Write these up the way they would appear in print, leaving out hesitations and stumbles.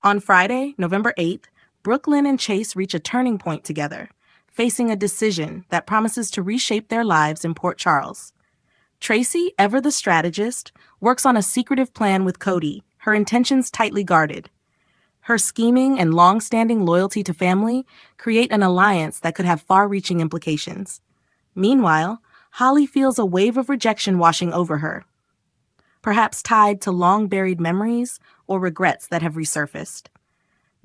On Friday, November 8th, Brooklyn and Chase reach a turning point together, facing a decision that promises to reshape their lives in Port Charles. Tracy, ever the strategist, works on a secretive plan with Cody, her intentions tightly guarded. Her scheming and long-standing loyalty to family create an alliance that could have far-reaching implications. Meanwhile, Holly feels a wave of rejection washing over her, perhaps tied to long-buried memories or regrets that have resurfaced.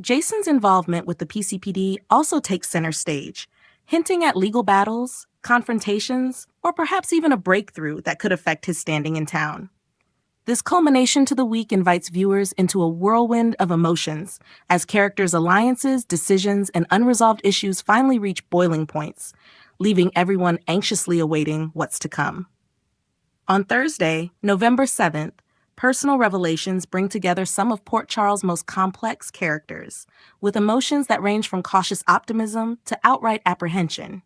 Jason's involvement with the PCPD also takes center stage, hinting at legal battles, confrontations, or perhaps even a breakthrough that could affect his standing in town. This culmination to the week invites viewers into a whirlwind of emotions as characters' alliances, decisions, and unresolved issues finally reach boiling points, leaving everyone anxiously awaiting what's to come. On Thursday, November 7th, Personal Revelations bring together some of Port Charles' most complex characters, with emotions that range from cautious optimism to outright apprehension.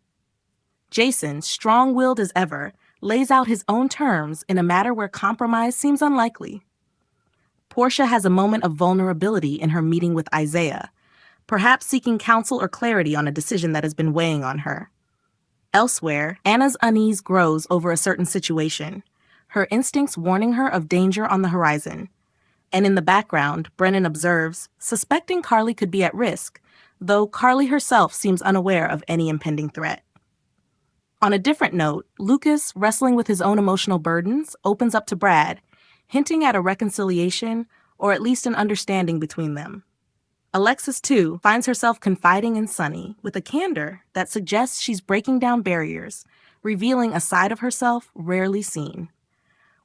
Jason, strong-willed as ever, lays out his own terms in a matter where compromise seems unlikely. Portia has a moment of vulnerability in her meeting with Isaiah, perhaps seeking counsel or clarity on a decision that has been weighing on her. Elsewhere, Anna's unease grows over a certain situation, her instincts warning her of danger on the horizon. And in the background, Brennan observes, suspecting Carly could be at risk, though Carly herself seems unaware of any impending threat. On a different note, Lucas, wrestling with his own emotional burdens, opens up to Brad, hinting at a reconciliation or at least an understanding between them. Alexis, too, finds herself confiding in Sunny with a candor that suggests she's breaking down barriers, revealing a side of herself rarely seen.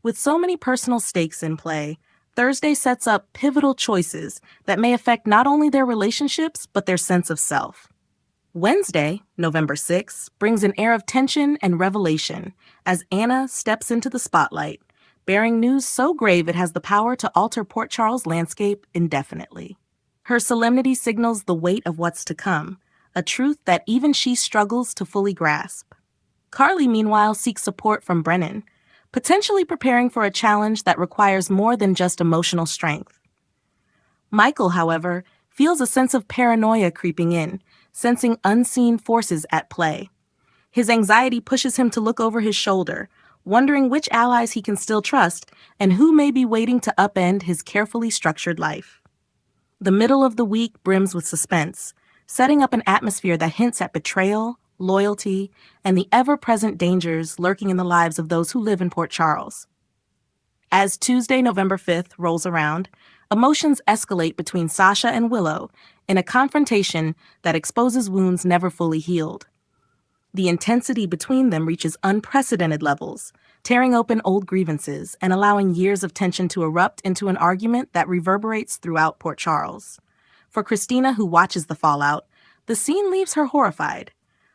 With so many personal stakes in play, Thursday sets up pivotal choices that may affect not only their relationships but their sense of self. Wednesday, November 6th, brings an air of tension and revelation as Anna steps into the spotlight, bearing news so grave it has the power to alter Port Charles' landscape indefinitely. Her solemnity signals the weight of what's to come, a truth that even she struggles to fully grasp. Carly, meanwhile, seeks support from Brennan, potentially preparing for a challenge that requires more than just emotional strength. Michael, however, feels a sense of paranoia creeping in, sensing unseen forces at play. His anxiety pushes him to look over his shoulder, wondering which allies he can still trust and who may be waiting to upend his carefully structured life. The middle of the week brims with suspense, setting up an atmosphere that hints at betrayal, loyalty, and the ever-present dangers lurking in the lives of those who live in Port Charles. As Tuesday, November 5th rolls around, emotions escalate between Sasha and Willow in a confrontation that exposes wounds never fully healed. The intensity between them reaches unprecedented levels, tearing open old grievances and allowing years of tension to erupt into an argument that reverberates throughout Port Charles. For Christina, who watches the fallout, the scene leaves her horrified,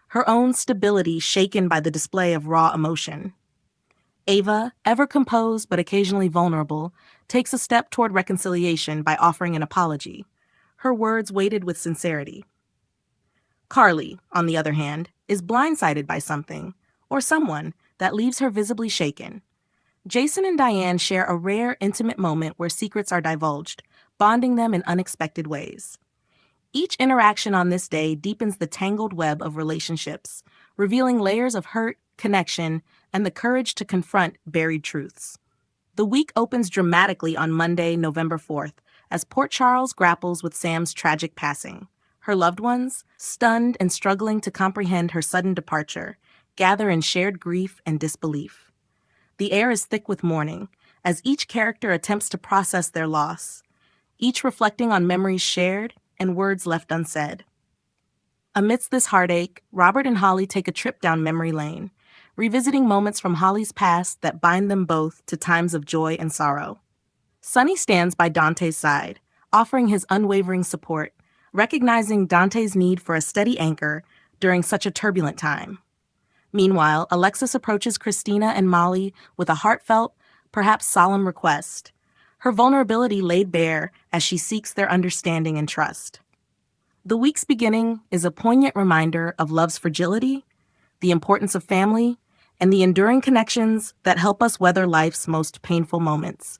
her own stability shaken by the display of raw emotion. Ava, ever composed but occasionally vulnerable, takes a step toward reconciliation by offering an apology, her words weighted with sincerity. Carly, on the other hand, is blindsided by something, or someone, that leaves her visibly shaken. Jason and Diane share a rare, intimate moment where secrets are divulged, bonding them in unexpected ways. Each interaction on this day deepens the tangled web of relationships, revealing layers of hurt, connection, and the courage to confront buried truths. The week opens dramatically on Monday, November 4th, as Port Charles grapples with Sam's tragic passing. Her loved ones, stunned and struggling to comprehend her sudden departure, gather in shared grief and disbelief. The air is thick with mourning, as each character attempts to process their loss, each reflecting on memories shared and words left unsaid. Amidst this heartache, Robert and Holly take a trip down memory lane, revisiting moments from Holly's past that bind them both to times of joy and sorrow. Sonny stands by Dante's side, offering his unwavering support, recognizing Dante's need for a steady anchor during such a turbulent time. Meanwhile, Alexis approaches Christina and Molly with a heartfelt, perhaps solemn request, her vulnerability laid bare as she seeks their understanding and trust. The week's beginning is a poignant reminder of love's fragility, the importance of family, and the enduring connections that help us weather life's most painful moments.